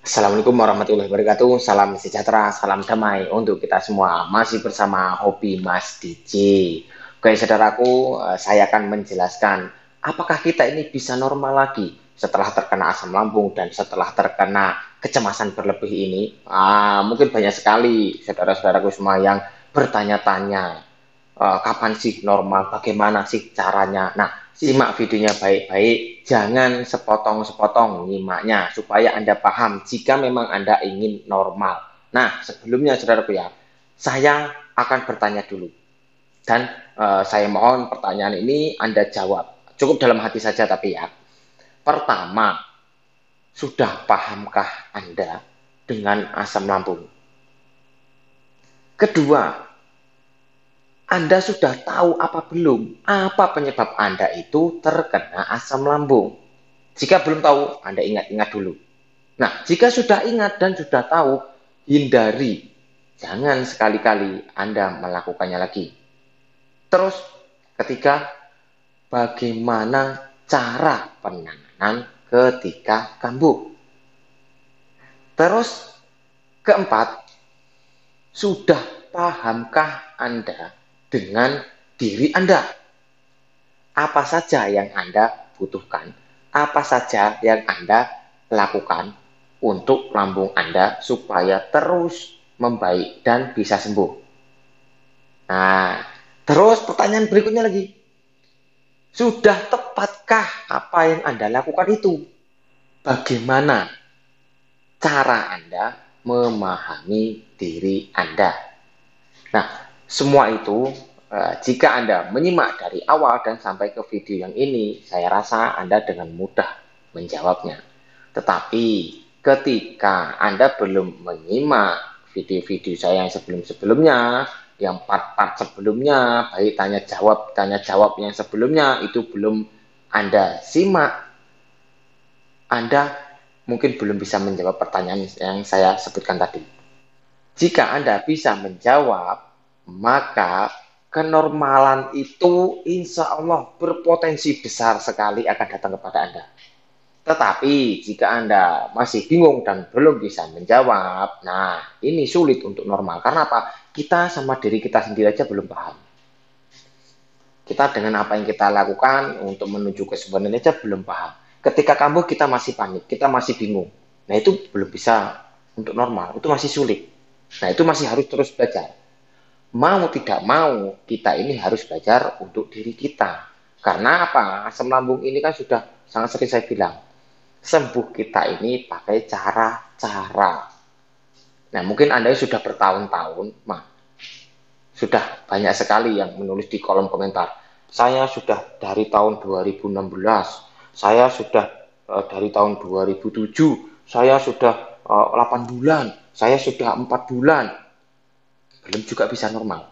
Assalamualaikum warahmatullahi wabarakatuh. Salam sejahtera, salam damai untuk kita semua. Masih bersama Hobi Mas DJ. Oke, saudaraku, saya akan menjelaskan apakah kita ini bisa normal lagi setelah terkena asam lambung dan setelah terkena kecemasan berlebih ini. Mungkin banyak sekali saudara-saudaraku semua yang bertanya-tanya, kapan sih normal, bagaimana sih caranya. Nah, simak videonya baik-baik, jangan sepotong-sepotong nyimaknya, supaya Anda paham jika memang Anda ingin normal. Nah, sebelumnya saudaraku ya, saya akan bertanya dulu. Dan saya mohon pertanyaan ini Anda jawab. Cukup dalam hati saja tapi ya. Pertama, sudah pahamkah Anda dengan asam lambung? Kedua, Anda sudah tahu apa belum? Apa penyebab Anda itu terkena asam lambung? Jika belum tahu, Anda ingat-ingat dulu. Nah, jika sudah ingat dan sudah tahu, hindari. Jangan sekali-kali Anda melakukannya lagi. Terus, ketiga, bagaimana cara penanganan ketika kambuh? Terus, keempat, sudah pahamkah Anda dengan diri Anda? Apa saja yang Anda butuhkan? Apa saja yang Anda lakukan untuk lambung Anda supaya terus membaik dan bisa sembuh? Nah, terus pertanyaan berikutnya lagi. Sudah tepatkah apa yang Anda lakukan itu? Bagaimana cara Anda memahami diri Anda? Nah, semua itu jika Anda menyimak dari awal dan sampai ke video yang ini, saya rasa Anda dengan mudah menjawabnya. Tetapi ketika Anda belum menyimak video-video saya yang sebelum-sebelumnya, yang part-part sebelumnya, baik tanya jawab yang sebelumnya itu belum Anda simak, Anda mungkin belum bisa menjawab pertanyaan yang saya sebutkan tadi. Jika Anda bisa menjawab, maka kenormalan itu insya Allah berpotensi besar sekali akan datang kepada Anda. Tetapi jika Anda masih bingung dan belum bisa menjawab, nah ini sulit untuk normal. Karena apa? Kita sama diri kita sendiri aja belum paham. Kita dengan apa yang kita lakukan untuk menuju kesembuhan aja belum paham. Ketika kambuh kita masih panik, kita masih bingung. Nah itu belum bisa untuk normal, itu masih sulit. Nah itu masih harus terus belajar. Mau tidak mau, kita ini harus belajar untuk diri kita. Karena apa? Asam lambung ini kan sudah sangat sering saya bilang. Sembuh kita ini pakai cara-cara. Nah mungkin Anda sudah bertahun-tahun, sudah banyak sekali yang menulis di kolom komentar. Saya sudah dari tahun 2016, saya sudah dari tahun 2007, saya sudah 8 bulan, saya sudah 4 bulan, belum juga bisa normal.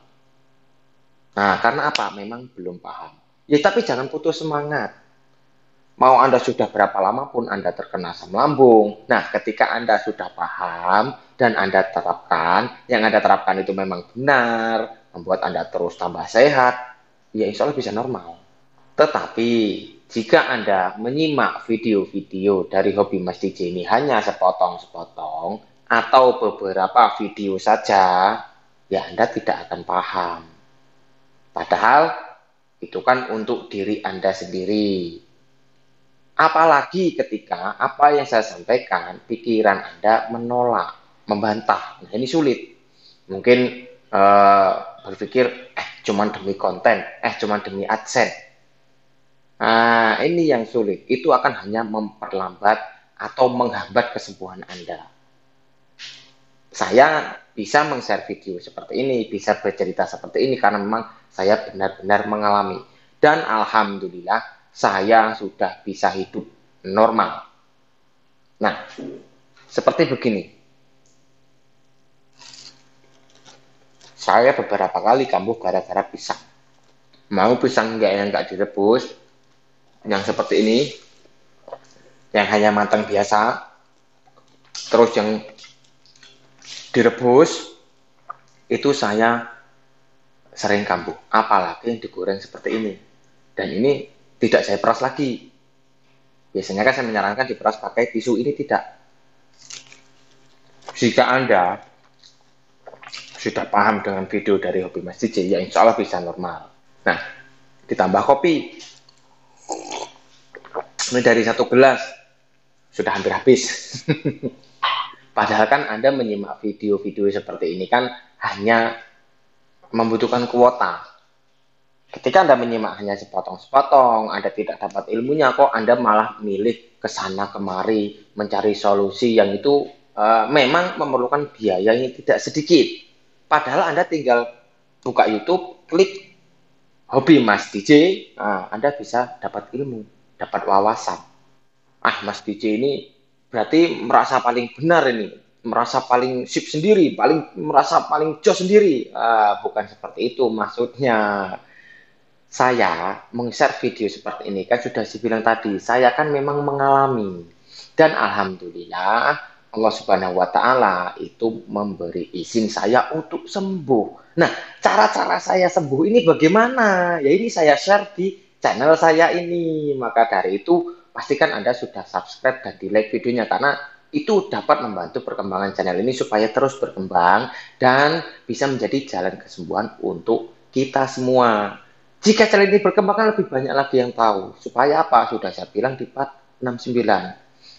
Nah, karena apa? Memang belum paham. Ya, tapi jangan putus semangat. Mau Anda sudah berapa lama pun Anda terkena asam lambung. Nah, ketika Anda sudah paham dan Anda terapkan, yang Anda terapkan itu memang benar, membuat Anda terus tambah sehat, ya insya Allah bisa normal. Tetapi, jika Anda menyimak video-video dari Hobi Mas DJ ini hanya sepotong-sepotong, atau beberapa video saja, ya Anda tidak akan paham. Padahal itu kan untuk diri Anda sendiri. Apalagi ketika apa yang saya sampaikan, pikiran Anda menolak, membantah. Nah ini sulit. Mungkin berpikir, cuman demi konten, cuman demi AdSense. Nah ini yang sulit. Itu akan hanya memperlambat atau menghambat kesembuhan Anda. Saya bisa meng-share video seperti ini, bisa bercerita seperti ini karena memang saya benar-benar mengalami. Dan alhamdulillah saya sudah bisa hidup normal. Nah, seperti begini. Saya beberapa kali kambuh gara-gara pisang. Mau pisang yang enggak direbus, yang seperti ini, yang hanya matang biasa, terus yang direbus, itu saya sering kambuh. Apalagi yang digoreng seperti ini. Dan ini tidak saya peras lagi. Biasanya kan saya menyarankan diperas pakai tisu, ini tidak. Jika Anda sudah paham dengan video dari Hobi Mas DJ, ya insya Allah bisa normal. Nah, ditambah kopi. Ini dari 1 gelas, sudah hampir habis. Padahal kan Anda menyimak video-video seperti ini kan hanya membutuhkan kuota. Ketika Anda menyimak hanya sepotong-sepotong, Anda tidak dapat ilmunya, kok Anda malah milih ke sana kemari, mencari solusi yang itu memang memerlukan biaya yang tidak sedikit. Padahal Anda tinggal buka YouTube, klik Hobi Mas DJ, Anda bisa dapat ilmu, dapat wawasan. Mas DJ ini berarti merasa paling benar ini, merasa paling sip sendiri, merasa paling jos sendiri. Bukan seperti itu maksudnya. Saya meng-share video seperti ini kan sudah dibilang tadi, saya kan memang mengalami. Dan alhamdulillah Allah Subhanahu wa taala itu memberi izin saya untuk sembuh. Nah, cara-cara saya sembuh ini bagaimana? Ya ini saya share di channel saya ini. Maka dari itu pastikan Anda sudah subscribe dan di-like videonya karena itu dapat membantu perkembangan channel ini supaya terus berkembang dan bisa menjadi jalan kesembuhan untuk kita semua. Jika channel ini berkembang lebih banyak lagi yang tahu. Supaya apa? Sudah saya bilang di part 69.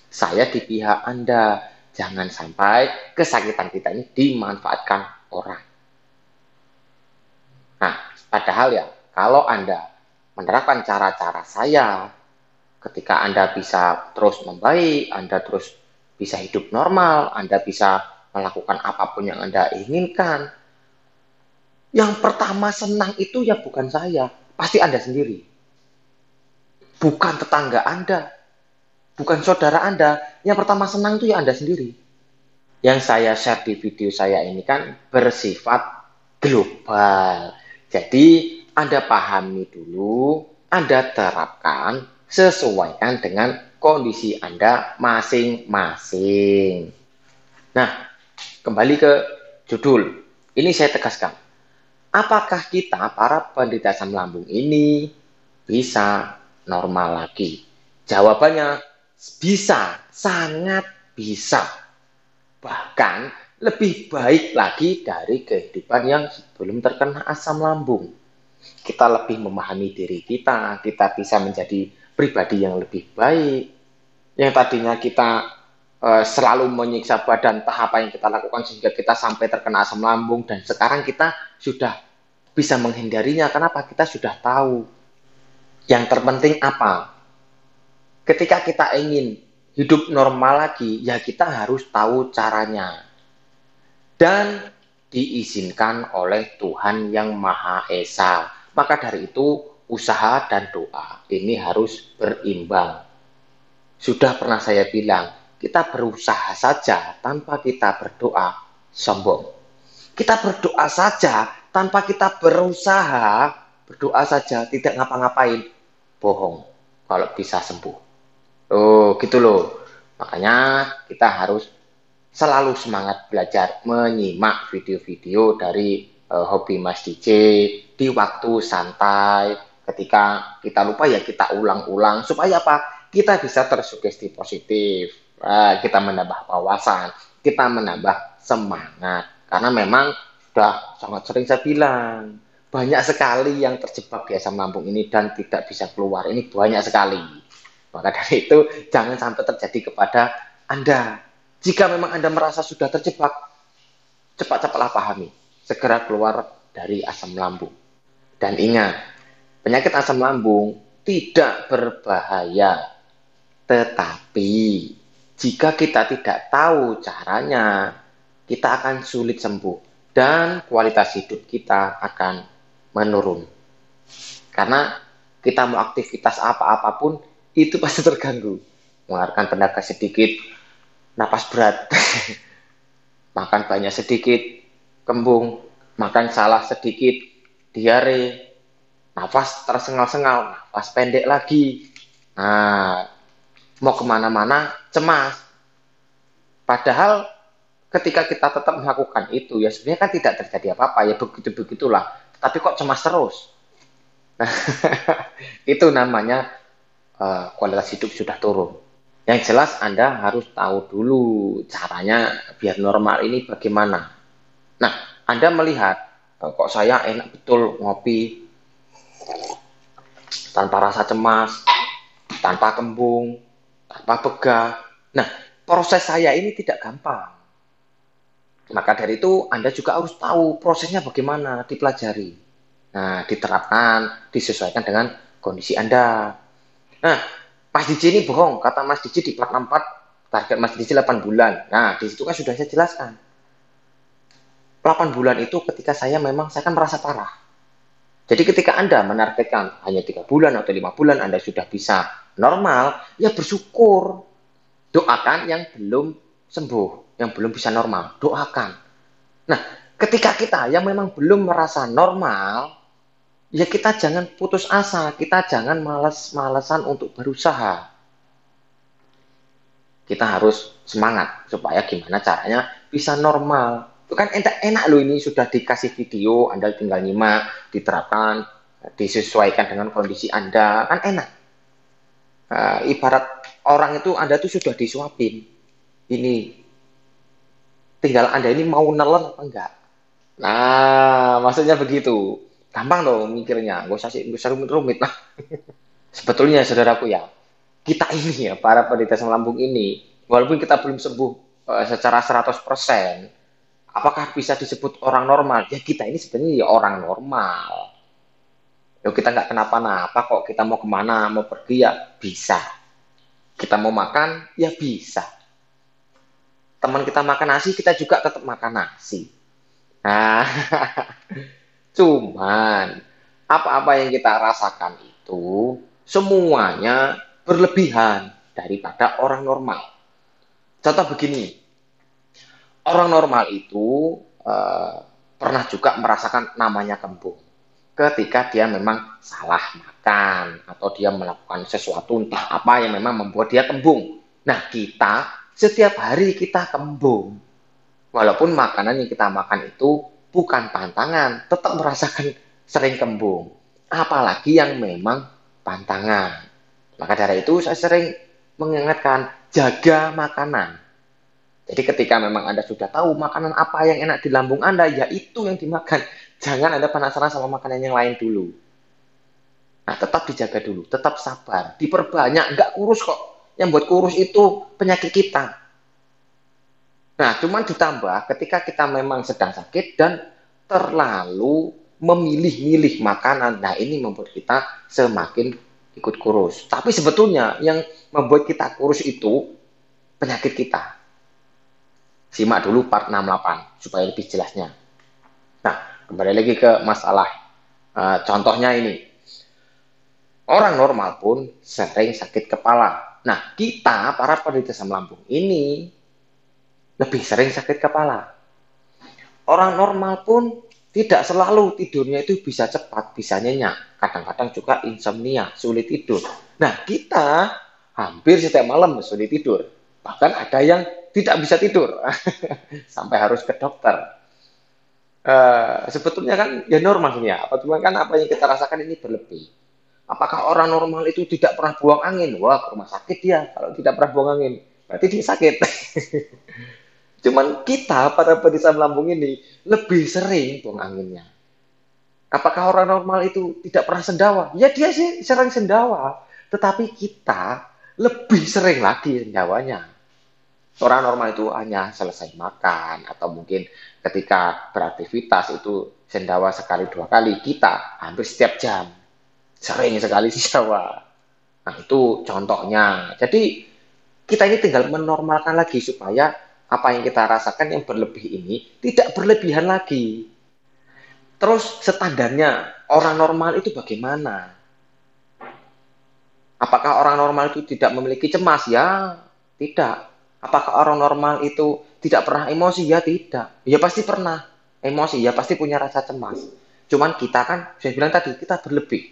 Saya di pihak Anda. Jangan sampai kesakitan kita ini dimanfaatkan orang. Nah, padahal ya, kalau Anda menerapkan cara-cara saya, ketika Anda bisa terus membaik, Anda terus bisa hidup normal, Anda bisa melakukan apapun yang Anda inginkan, yang pertama senang itu ya bukan saya, pasti Anda sendiri. Bukan tetangga Anda, bukan saudara Anda. Yang pertama senang itu ya Anda sendiri. Yang saya share di video saya ini kan bersifat global. Jadi Anda pahami dulu, Anda terapkan, sesuaikan dengan kondisi Anda masing-masing. Nah, kembali ke judul. Ini saya tegaskan. Apakah kita, para penderita asam lambung ini, bisa normal lagi? Jawabannya bisa, sangat bisa. Bahkan lebih baik lagi dari kehidupan yang sebelum terkena asam lambung. Kita lebih memahami diri kita bisa menjadi pribadi yang lebih baik. Yang tadinya kita selalu menyiksa badan, entah apa yang kita lakukan sehingga kita sampai terkena asam lambung, dan sekarang kita sudah bisa menghindarinya. Kenapa? Kita sudah tahu. Yang terpenting apa? Ketika kita ingin hidup normal lagi, ya kita harus tahu caranya. Dan diizinkan oleh Tuhan yang Maha Esa. Maka dari itu, usaha dan doa ini harus berimbang. Sudah pernah saya bilang, kita berusaha saja tanpa kita berdoa, sombong. Kita berdoa saja tanpa kita berusaha, berdoa saja tidak ngapa-ngapain, bohong kalau bisa sembuh. Oh, gitu loh. Makanya kita harus selalu semangat belajar, menyimak video-video dari Hobi Mas DJ di waktu santai. Ketika kita lupa ya kita ulang-ulang supaya apa? Kita bisa tersugesti positif, kita menambah wawasan, kita menambah semangat. Karena memang sudah sangat sering saya bilang, banyak sekali yang terjebak di asam lambung ini dan tidak bisa keluar. Ini banyak sekali. Maka dari itu jangan sampai terjadi kepada Anda. Jika memang Anda merasa sudah terjebak, cepat-cepatlah pahami. Segera keluar dari asam lambung. Dan ingat, penyakit asam lambung tidak berbahaya. Tetapi jika kita tidak tahu caranya, kita akan sulit sembuh dan kualitas hidup kita akan menurun. Karena kita mau aktivitas apa-apapun itu pasti terganggu. Mengeluarkan tenaga sedikit, napas berat, makan banyak sedikit, kembung, makan salah sedikit, diare, nafas tersengal-sengal, nafas pendek lagi. Nah, mau kemana-mana cemas. Padahal ketika kita tetap melakukan itu, ya sebenarnya kan tidak terjadi apa-apa, ya begitu-begitulah. Tapi kok cemas terus? Nah, itu namanya kualitas hidup sudah turun. Yang jelas Anda harus tahu dulu caranya biar normal ini bagaimana. Nah, Anda melihat, kok saya enak betul ngopi tanpa rasa cemas, tanpa kembung, tanpa begah. Nah, proses saya ini tidak gampang. Maka dari itu Anda juga harus tahu prosesnya bagaimana, dipelajari. Nah, diterapkan, disesuaikan dengan kondisi Anda. Nah, Mas Diji ini bohong, kata Mas Diji di 464, target Mas Diji 8 bulan. Nah, di situ kan sudah saya jelaskan. 8 bulan itu ketika saya kan merasa parah. Jadi ketika Anda menargetkan hanya 3 bulan atau 5 bulan Anda sudah bisa normal, ya bersyukur. Doakan yang belum sembuh, yang belum bisa normal, doakan. Nah, ketika kita yang memang belum merasa normal, ya kita jangan putus asa, kita jangan males-malesan untuk berusaha. Kita harus semangat supaya gimana caranya bisa normal. Itu kan enak loh, ini sudah dikasih video, Anda tinggal nyimak, diterapkan, disesuaikan dengan kondisi Anda, kan enak. Ibarat orang itu Anda tuh sudah disuapin. Ini tinggal Anda ini mau nelen apa enggak. Nah, maksudnya begitu. Gampang loh mikirnya, gak usah rumit-rumit lah. Sebetulnya saudaraku ya, kita ini ya, para penderita asam lambung ini, walaupun kita belum sembuh secara 100%, apakah bisa disebut orang normal? Ya kita ini sebenarnya ya orang normal. Ya kita nggak kenapa-napa kok, kita mau kemana, mau pergi ya bisa. Kita mau makan, ya bisa. Teman kita makan nasi, kita juga tetap makan nasi. Nah, cuman apa-apa yang kita rasakan itu semuanya berlebihan daripada orang normal. Contoh begini, orang normal itu eh, pernah juga merasakan namanya kembung. Ketika dia memang salah makan atau dia melakukan sesuatu entah apa yang memang membuat dia kembung. Nah, kita setiap hari kita kembung. Walaupun makanan yang kita makan itu bukan pantangan, tetap merasakan sering kembung. Apalagi yang memang pantangan. Maka dari itu saya sering mengingatkan, jaga makanan. Jadi ketika memang Anda sudah tahu makanan apa yang enak di lambung Anda, ya itu yang dimakan. Jangan Anda penasaran sama makanan yang lain dulu. Nah, tetap dijaga dulu, tetap sabar. Diperbanyak, nggak kurus kok. Yang buat kurus itu penyakit kita. Nah, cuman ditambah ketika kita memang sedang sakit dan terlalu memilih-milih makanan. Nah, ini membuat kita semakin ikut kurus. Tapi sebetulnya yang membuat kita kurus itu penyakit kita. Simak dulu part 68 supaya lebih jelasnya. Nah, kembali lagi ke masalah contohnya ini. Orang normal pun sering sakit kepala. Nah, kita para penderita asam lambung ini lebih sering sakit kepala. Orang normal pun tidak selalu tidurnya itu bisa cepat, bisa nyenyak. Kadang-kadang juga insomnia, sulit tidur. Nah, kita hampir setiap malam sulit tidur. Bahkan ada yang tidak bisa tidur sampai harus ke dokter. Sebetulnya kan ya normal ya. Cuma kan apa yang kita rasakan ini berlebih. Apakah orang normal itu tidak pernah buang angin? Wah, ke rumah sakit dia kalau tidak pernah buang angin. Berarti dia sakit. Cuman kita pada penderita lambung ini lebih sering buang anginnya. Apakah orang normal itu tidak pernah sendawa? Ya dia sih sering sendawa. Tetapi kita lebih sering lagi sendawanya. Orang normal itu hanya selesai makan atau mungkin ketika beraktivitas itu sendawa sekali dua kali. Kita hampir setiap jam sering sekali sendawa. Nah itu contohnya. Jadi kita ini tinggal menormalkan lagi supaya apa yang kita rasakan yang berlebih ini tidak berlebihan lagi. Terus standarnya orang normal itu bagaimana? Apakah orang normal itu tidak memiliki cemas? Ya, tidak. Apakah orang normal itu tidak pernah emosi? Ya tidak. Ya pasti pernah emosi, ya pasti punya rasa cemas. Cuman kita kan, saya bilang tadi, kita berlebih.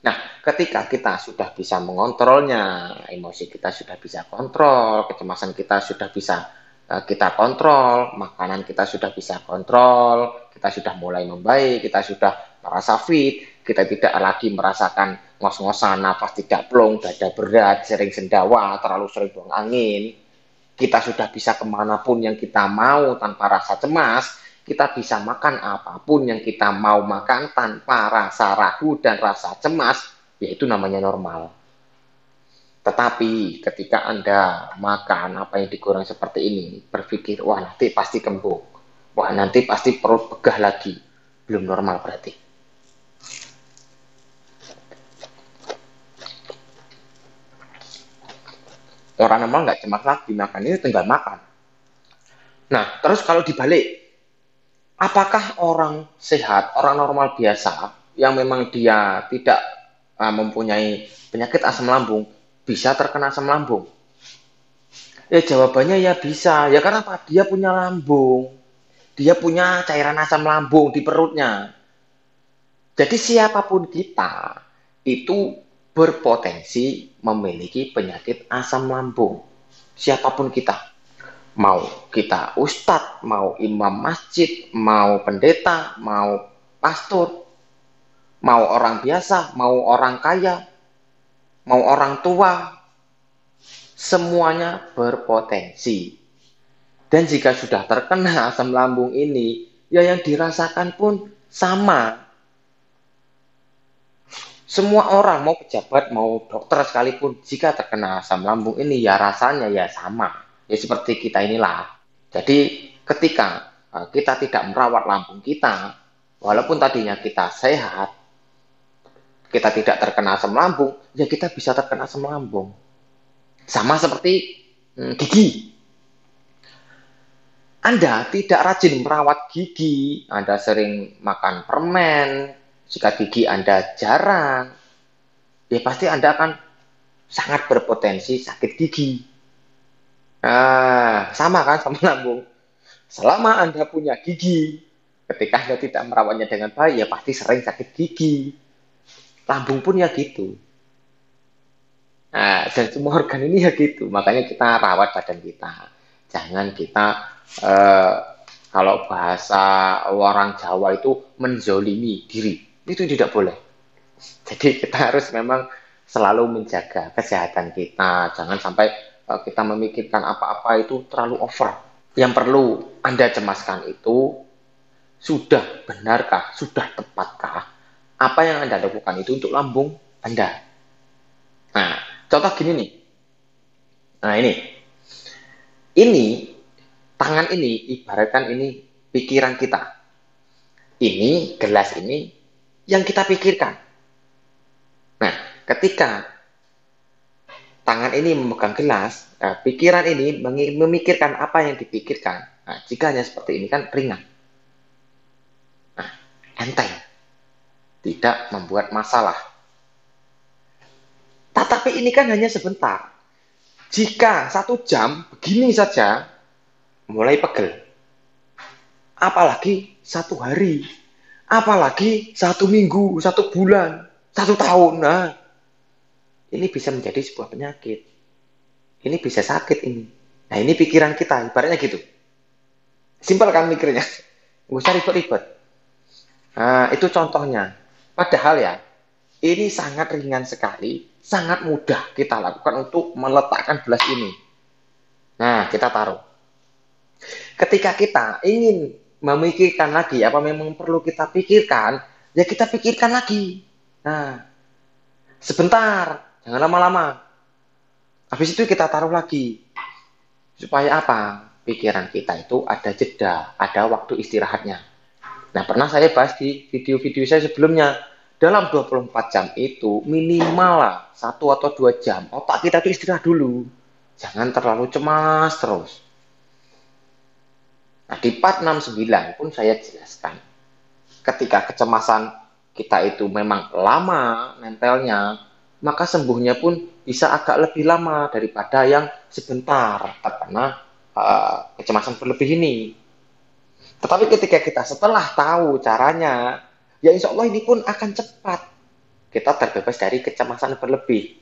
Nah, ketika kita sudah bisa mengontrolnya, emosi kita sudah bisa kontrol, kecemasan kita sudah bisa kita kontrol, makanan kita sudah bisa kontrol, kita sudah mulai membaik, kita sudah merasa fit. Kita tidak lagi merasakan ngos-ngosan, nafas tidak plong, dada berat, sering sendawa, terlalu sering buang angin. Kita sudah bisa kemanapun yang kita mau tanpa rasa cemas. Kita bisa makan apapun yang kita mau makan tanpa rasa ragu dan rasa cemas, yaitu namanya normal. Tetapi ketika Anda makan apa yang digoreng seperti ini, berpikir, wah nanti pasti kembung, wah nanti pasti perut begah lagi, belum normal berarti. Orang normal nggak cemas lagi, makan ini tinggal makan. Nah, terus kalau dibalik, apakah orang sehat, orang normal biasa, yang memang dia tidak mempunyai penyakit asam lambung, bisa terkena asam lambung? Ya jawabannya ya bisa. Ya karena apa? Dia punya lambung. Dia punya cairan asam lambung di perutnya. Jadi siapapun kita itu berpotensi memiliki penyakit asam lambung. Siapapun kita. Mau kita ustadz, mau imam masjid, mau pendeta, mau pastor, mau orang biasa, mau orang kaya, mau orang tua, semuanya berpotensi. Dan jika sudah terkena asam lambung ini, ya yang dirasakan pun sama. Semua orang, mau pejabat, mau dokter sekalipun, jika terkena asam lambung ini, ya rasanya ya sama. Ya seperti kita inilah. Jadi ketika kita tidak merawat lambung kita, walaupun tadinya kita sehat, kita tidak terkena asam lambung, ya kita bisa terkena asam lambung. Sama seperti gigi. Anda tidak rajin merawat gigi, Anda sering makan permen, jika gigi Anda jarang, ya pasti Anda akan sangat berpotensi sakit gigi. Sama kan sama lambung. Selama Anda punya gigi, ketika Anda tidak merawatnya dengan baik, ya pasti sering sakit gigi. Lambung pun ya gitu. Nah, dan semua organ ini ya gitu. Makanya kita rawat badan kita. Jangan kita, kalau bahasa orang Jawa itu menzolimi diri. Itu tidak boleh. Jadi kita harus memang selalu menjaga kesehatan kita. Jangan sampai kita memikirkan apa-apa itu terlalu over. Yang perlu Anda cemaskan itu, sudah benarkah, sudah tepatkah apa yang Anda lakukan itu untuk lambung Anda. Nah, contoh gini nih. Nah ini tangan ini ibaratkan ini pikiran kita. Ini gelas ini yang kita pikirkan. Nah, ketika tangan ini memegang gelas, pikiran ini memikirkan apa yang dipikirkan. Nah, jika hanya seperti ini kan ringan. Nah, enteng. Tidak membuat masalah. Tetapi ini kan hanya sebentar. Jika 1 jam begini saja, mulai pegel. Apalagi 1 hari. Apalagi 1 minggu, 1 bulan, 1 tahun. Nah, ini bisa menjadi sebuah penyakit. Ini bisa sakit ini. Nah, ini pikiran kita, ibaratnya gitu. Simpel kan mikirnya. Nggak usah ribet-ribet. Nah, itu contohnya. Padahal ya, ini sangat ringan sekali, sangat mudah kita lakukan untuk meletakkan gelas ini. Nah, kita taruh. Ketika kita ingin memikirkan lagi apa memang perlu kita pikirkan, ya kita pikirkan lagi. Nah, sebentar, jangan lama-lama. Habis itu kita taruh lagi. Supaya apa? Pikiran kita itu ada jeda, ada waktu istirahatnya. Nah, pernah saya bahas di video-video saya sebelumnya. Dalam 24 jam itu minimal lah 1 atau 2 jam. Otak kita itu istirahat dulu. Jangan terlalu cemas terus. Nah, di part 69 pun saya jelaskan. Ketika kecemasan kita itu memang lama nempelnya, maka sembuhnya pun bisa agak lebih lama daripada yang sebentar terkena kecemasan berlebih ini. Tetapi ketika kita setelah tahu caranya, ya insya Allah ini pun akan cepat. Kita terbebas dari kecemasan berlebih.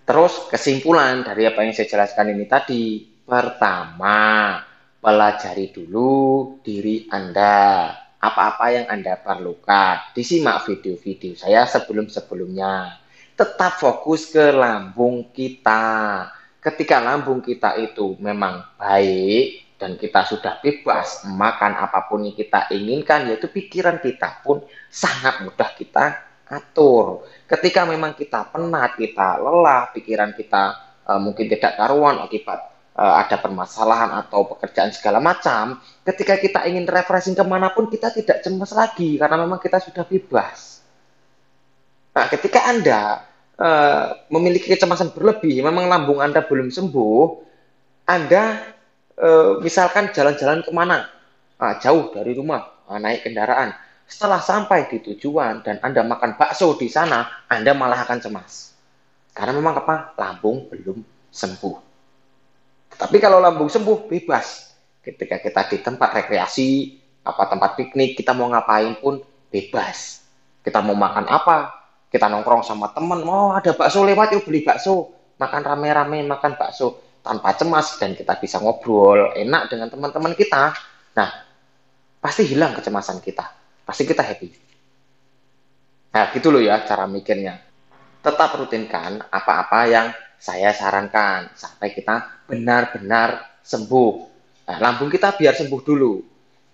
Terus kesimpulan dari apa yang saya jelaskan ini tadi. Pertama, pelajari dulu diri Anda. apa-apa yang Anda perlukan. Disimak video-video saya sebelum-sebelumnya. Tetap fokus ke lambung kita. Ketika lambung kita itu memang baik dan kita sudah bebas makan apapun yang kita inginkan, yaitu pikiran kita pun sangat mudah kita atur. Ketika memang kita penat, kita lelah, pikiran kita mungkin tidak karuan akibat ada permasalahan atau pekerjaan segala macam, ketika kita ingin refreshing kemanapun kita tidak cemas lagi karena memang kita sudah bebas. Nah, ketika Anda memiliki kecemasan berlebih, memang lambung Anda belum sembuh, Anda misalkan jalan-jalan kemana, jauh dari rumah, naik kendaraan, setelah sampai di tujuan dan Anda makan bakso di sana, Anda malah akan cemas. Karena memang apa? Lambung belum sembuh. Tapi kalau lambung sembuh, bebas. Ketika kita di tempat rekreasi, tempat piknik, kita mau ngapain pun bebas. Kita mau makan apa, kita nongkrong sama teman, ada bakso lewat, yuk beli bakso. Makan rame-rame, makan bakso tanpa cemas, dan kita bisa ngobrol enak dengan teman-teman kita. Nah, pasti hilang kecemasan kita. Pasti kita happy. Nah, gitu loh ya cara mikirnya. Tetap rutinkan apa-apa yang saya sarankan sampai kita benar-benar sembuh. Nah, lambung kita biar sembuh dulu.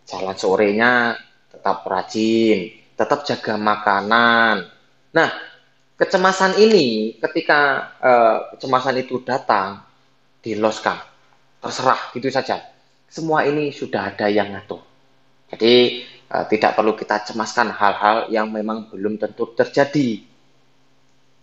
Jalan sorenya tetap rajin, tetap jaga makanan. Nah, kecemasan ini ketika kecemasan itu datang, diloskan, terserah gitu saja. Semua ini sudah ada yang ngatur. Jadi tidak perlu kita cemaskan hal-hal yang memang belum tentu terjadi.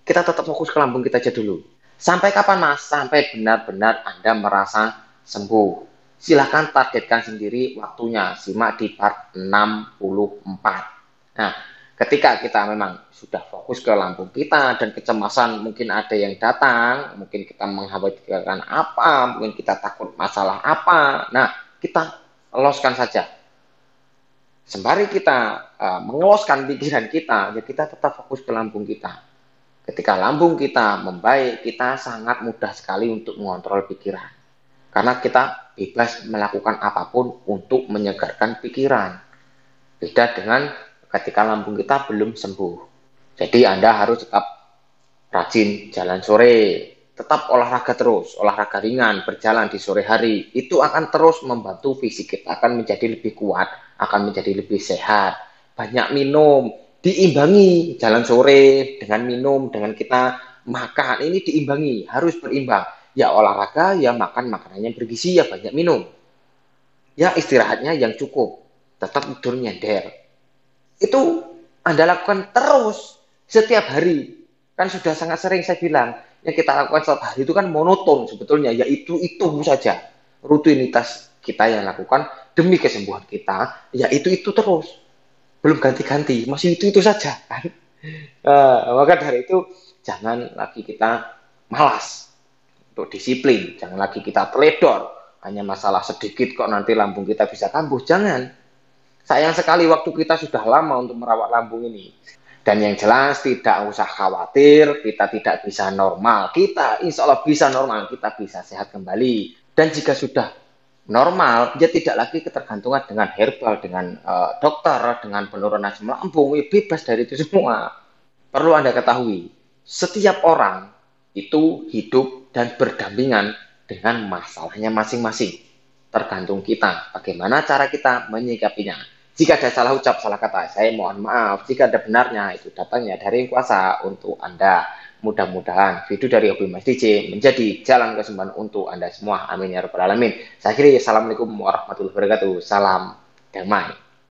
Kita tetap fokus ke lambung kita aja dulu. Sampai kapan Mas? Sampai benar-benar Anda merasa sembuh. Silahkan targetkan sendiri waktunya. Simak di part 64. Nah, ketika kita memang sudah fokus ke lambung kita dan kecemasan mungkin ada yang datang, mungkin kita mengkhawatirkan apa, mungkin kita takut masalah apa. Nah, kita loskan saja. Sembari kita mengeloskan pikiran kita, ya kita tetap fokus ke lambung kita. Ketika lambung kita membaik, kita sangat mudah sekali untuk mengontrol pikiran. Karena kita bebas melakukan apapun untuk menyegarkan pikiran. Beda dengan ketika lambung kita belum sembuh. Jadi Anda harus tetap rajin jalan sore, tetap olahraga terus, olahraga ringan, berjalan di sore hari. Itu akan terus membantu fisik kita akan menjadi lebih kuat, akan menjadi lebih sehat. Banyak minum, diimbangi jalan sore dengan minum, dengan kita makan, ini diimbangi, harus berimbang. Ya olahraga, ya makan makanannya bergizi, ya banyak minum. Ya istirahatnya yang cukup, tetap tidur nyender. Itu Anda lakukan terus setiap hari. Kan sudah sangat sering saya bilang, yang kita lakukan setiap hari itu kan monoton sebetulnya, yaitu itu saja. Rutinitas kita yang lakukan demi kesembuhan kita, ya itu terus. Belum ganti-ganti, masih itu saja kan. Maka dari itu jangan lagi kita malas untuk disiplin, jangan lagi kita teledor, hanya masalah sedikit kok nanti lambung kita bisa kambuh, jangan. Sayang sekali waktu kita sudah lama untuk merawat lambung ini. Dan yang jelas tidak usah khawatir, kita tidak bisa normal, kita insya Allah bisa normal, kita bisa sehat kembali. Dan jika sudah normal, dia tidak lagi ketergantungan dengan herbal, dengan dokter, dengan penurunan asam lambung, bebas dari itu semua. Perlu Anda ketahui, setiap orang itu hidup dan berdampingan dengan masalahnya masing-masing. Tergantung kita, bagaimana cara kita menyikapinya. Jika ada salah ucap, salah kata, saya mohon maaf. Jika ada benarnya, itu datangnya dari Yang Kuasa untuk Anda. Mudah-mudahan video dari Hobi Mas DJ menjadi jalan kesembuhan untuk Anda semua. Amin ya rabbal alamin. Saya akhiri, assalamualaikum warahmatullahi wabarakatuh. Salam damai.